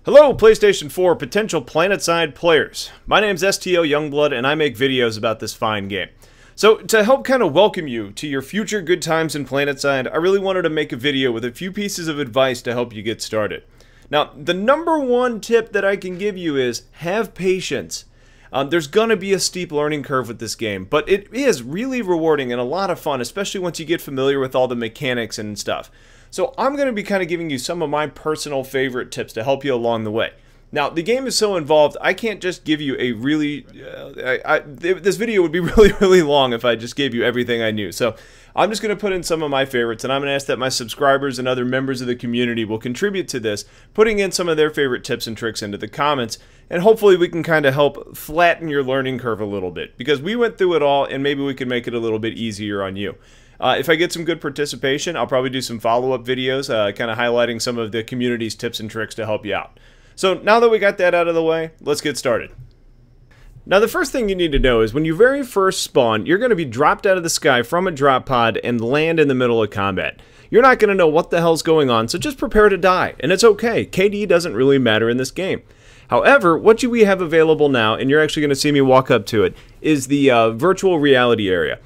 Hello PlayStation 4 potential Planetside players. My name's STLYoungblood and I make videos about this fine game. So to help kind of welcome you to your future good times in Planetside, I really wanted to make a video with a few pieces of advice to help you get started. Now, the number one tip that I can give you is have patience. There's going to be a steep learning curve with this game, but it is really rewarding and a lot of fun, especially once you get familiar with all the mechanics and stuff. So I'm going to be kind of giving you some of my personal favorite tips to help you along the way. Now, the game is so involved, I can't just give you a really... this video would be really long if I just gave you everything I knew. So I'm just going to put in some of my favorites, and I'm going to ask that my subscribers and other members of the community will contribute to this, putting in some of their favorite tips and tricks into the comments, and hopefully we can kind of help flatten your learning curve a little bit, because we went through it all, and maybe we can make it a little bit easier on you. If I get some good participation, I'll probably do some follow-up videos, kind of highlighting some of the community's tips and tricks to help you out. So now that we got that out of the way, let's get started. Now the first thing you need to know is when you very first spawn, you're going to be dropped out of the sky from a drop pod and land in the middle of combat. You're not going to know what the hell's going on, so just prepare to die, and it's okay. KD doesn't really matter in this game. However, what we have available now, and you're actually going to see me walk up to it, is the virtual reality area.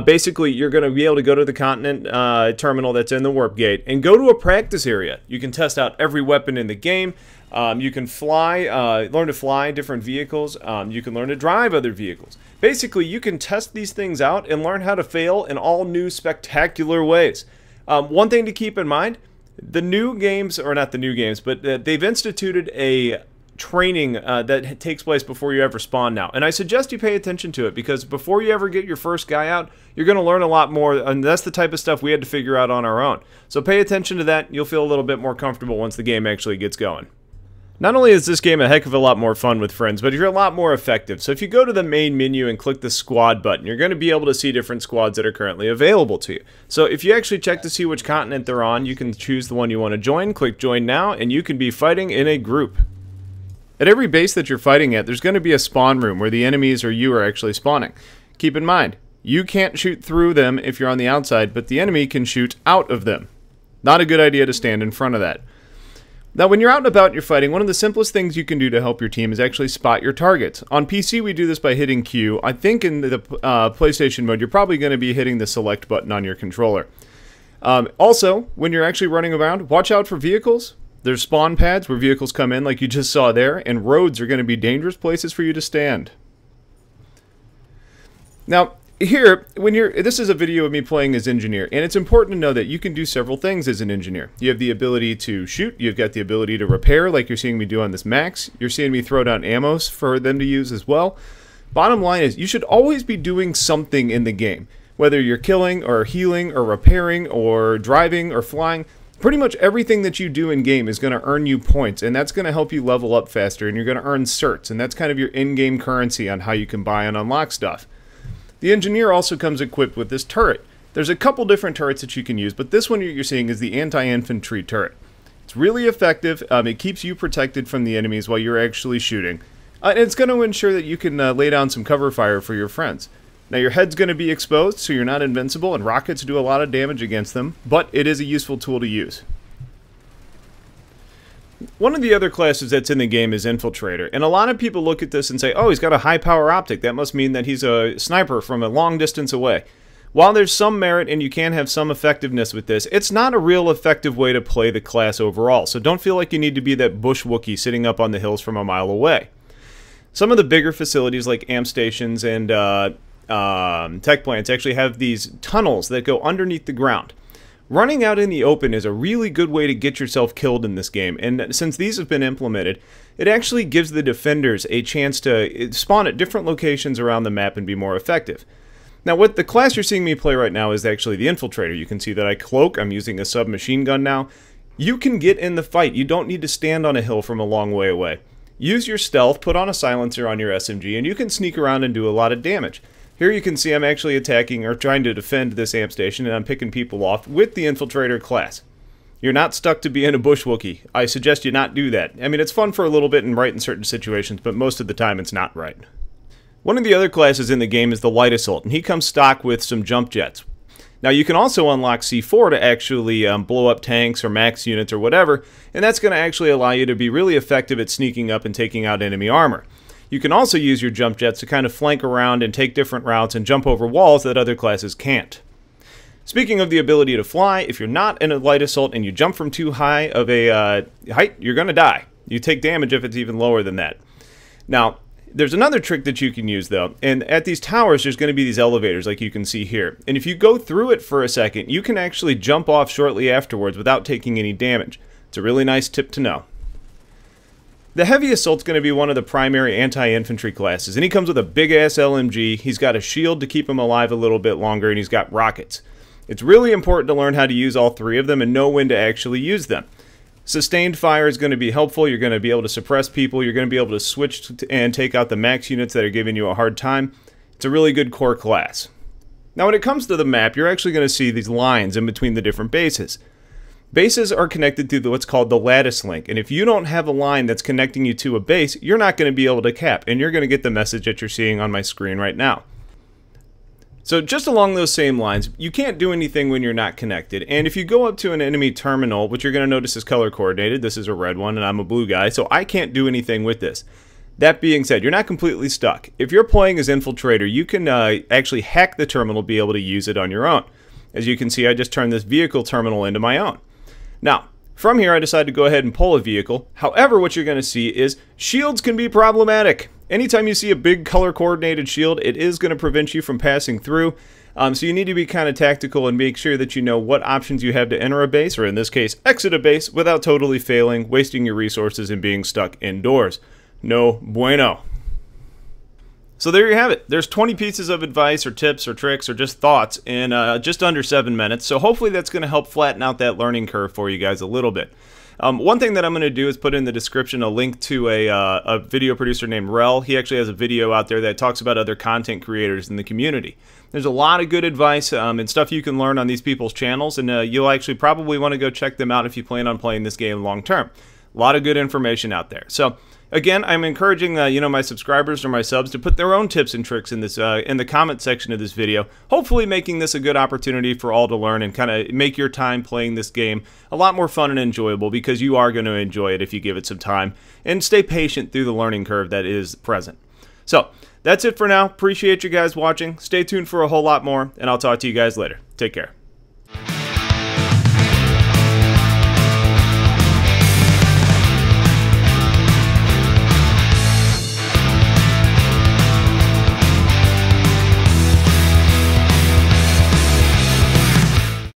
Basically, you're going to be able to go to the continent terminal that's in the warp gate and go to a practice area. You can test out every weapon in the game. You can fly, learn to fly different vehicles. You can learn to drive other vehicles. Basically, you can test these things out and learn how to fail in all new spectacular ways. One thing to keep in mind, the new games, or not the new games, but they've instituted a training that takes place before you ever spawn now, and I suggest you pay attention to it, because before you ever get your first guy out, you're going to learn a lot more, and that's the type of stuff we had to figure out on our own. So pay attention to that. You'll feel a little bit more comfortable once the game actually gets going. Not only is this game a heck of a lot more fun with friends, but you're a lot more effective. So if you go to the main menu and click the squad button, you're going to be able to see different squads that are currently available to you. So if you actually check to see which continent they're on, you can choose the one you want to join, click join now, and you can be fighting in a group. At every base that you're fighting at, there's going to be a spawn room where the enemies or you are actually spawning. Keep in mind, you can't shoot through them if you're on the outside, but the enemy can shoot out of them. Not a good idea to stand in front of that. Now, when you're out and about and you're fighting, one of the simplest things you can do to help your team is actually spot your targets. On PC, we do this by hitting Q. I think in the PlayStation mode, you're probably going to be hitting the select button on your controller. Also, when you're actually running around, watch out for vehicles. There's spawn pads where vehicles come in like you just saw there, and roads are going to be dangerous places for you to stand. Now, here, this is a video of me playing as engineer, and it's important to know that you can do several things as an engineer. You have the ability to shoot, you've got the ability to repair like you're seeing me do on this Max, you're seeing me throw down ammo for them to use as well. Bottom line is, you should always be doing something in the game. Whether you're killing, or healing, or repairing, or driving, or flying, pretty much everything that you do in game is going to earn you points, and that's going to help you level up faster, and you're going to earn certs, and that's kind of your in-game currency on how you can buy and unlock stuff. The engineer also comes equipped with this turret. There's a couple different turrets that you can use, but this one you're seeing is the anti-infantry turret. It's really effective. It keeps you protected from the enemies while you're actually shooting. And it's going to ensure that you can lay down some cover fire for your friends. Now, your head's going to be exposed, so you're not invincible, and rockets do a lot of damage against them, but it is a useful tool to use. One of the other classes that's in the game is Infiltrator, and a lot of people look at this and say, oh, he's got a high-power optic. That must mean that he's a sniper from a long distance away. While there's some merit and you can have some effectiveness with this, it's not a real effective way to play the class overall, so don't feel like you need to be that bush Wookiee sitting up on the hills from a mile away. Some of the bigger facilities like amp stations and tech plants actually have these tunnels that go underneath the ground. Running out in the open is a really good way to get yourself killed in this game, and since these have been implemented, it actually gives the defenders a chance to spawn at different locations around the map and be more effective. Now, what the class you're seeing me play right now is actually the Infiltrator. You can see that I cloak, I'm using a submachine gun now. You can get in the fight, you don't need to stand on a hill from a long way away. Use your stealth, put on a silencer on your SMG, and you can sneak around and do a lot of damage. Here you can see I'm actually attacking or trying to defend this amp station, and I'm picking people off with the Infiltrator class. You're not stuck to being a bush Wookiee. I suggest you not do that. I mean, it's fun for a little bit and right in certain situations, but most of the time it's not right. One of the other classes in the game is the Light Assault, and he comes stock with some jump jets. Now you can also unlock C4 to actually blow up tanks or max units or whatever, and that's going to actually allow you to be really effective at sneaking up and taking out enemy armor. You can also use your jump jets to kind of flank around and take different routes and jump over walls that other classes can't. Speaking of the ability to fly, if you're not in a light assault and you jump from too high of a height, you're going to die. You take damage if it's even lower than that. Now, there's another trick that you can use though, and at these towers there's going to be these elevators like you can see here. And if you go through it for a second, you can actually jump off shortly afterwards without taking any damage. It's a really nice tip to know. The Heavy Assault's going to be one of the primary anti-infantry classes, and he comes with a big-ass LMG, he's got a shield to keep him alive a little bit longer, and he's got rockets. It's really important to learn how to use all three of them and know when to actually use them. Sustained fire is going to be helpful. You're going to be able to suppress people. You're going to be able to switch and take out the max units that are giving you a hard time. It's a really good core class. Now when it comes to the map, you're actually going to see these lines in between the different bases. Bases are connected through what's called the lattice link, and if you don't have a line that's connecting you to a base, you're not going to be able to cap, and you're going to get the message that you're seeing on my screen right now. So just along those same lines, you can't do anything when you're not connected, and if you go up to an enemy terminal, which you're going to notice is color coordinated, this is a red one and I'm a blue guy, so I can't do anything with this. That being said, you're not completely stuck. If you're playing as Infiltrator, you can actually hack the terminal to be able to use it on your own. As you can see, I just turned this vehicle terminal into my own. Now, from here I decided to go ahead and pull a vehicle. However, what you're going to see is shields can be problematic. Anytime you see a big color coordinated shield, it is going to prevent you from passing through. So you need to be kind of tactical and make sure that you know what options you have to enter a base, or in this case, exit a base, without totally failing, wasting your resources, and being stuck indoors. No bueno. So there you have it. There's 20 pieces of advice or tips or tricks or just thoughts in just under 7 minutes. So hopefully that's going to help flatten out that learning curve for you guys a little bit. One thing that I'm going to do is put in the description a link to a video producer named Wrel. He actually has a video out there that talks about other content creators in the community. There's a lot of good advice and stuff you can learn on these people's channels, and you'll actually probably want to go check them out if you plan on playing this game long term. A lot of good information out there. So again, I'm encouraging my subscribers or my subs to put their own tips and tricks in this in the comment section of this video, hopefully making this a good opportunity for all to learn and kind of make your time playing this game a lot more fun and enjoyable, because you are going to enjoy it if you give it some time and stay patient through the learning curve that is present. So that's it for now. Appreciate you guys watching. Stay tuned for a whole lot more, and I'll talk to you guys later. Take care.